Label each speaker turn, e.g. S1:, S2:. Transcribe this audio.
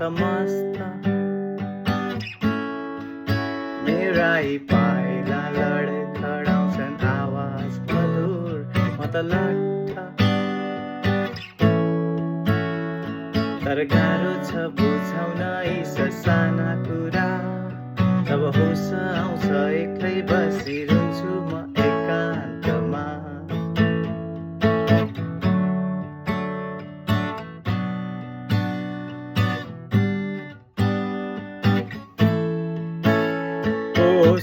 S1: मस्त मेरा यी पाइला लडखडाउँछन् आवाज मधुर म त लट्ठ तर गाह्रो छ बुझाउन यी ससाना कुरा तब होस आउँछ एक्लै बसिरहन्छु म एकान्तमा ओ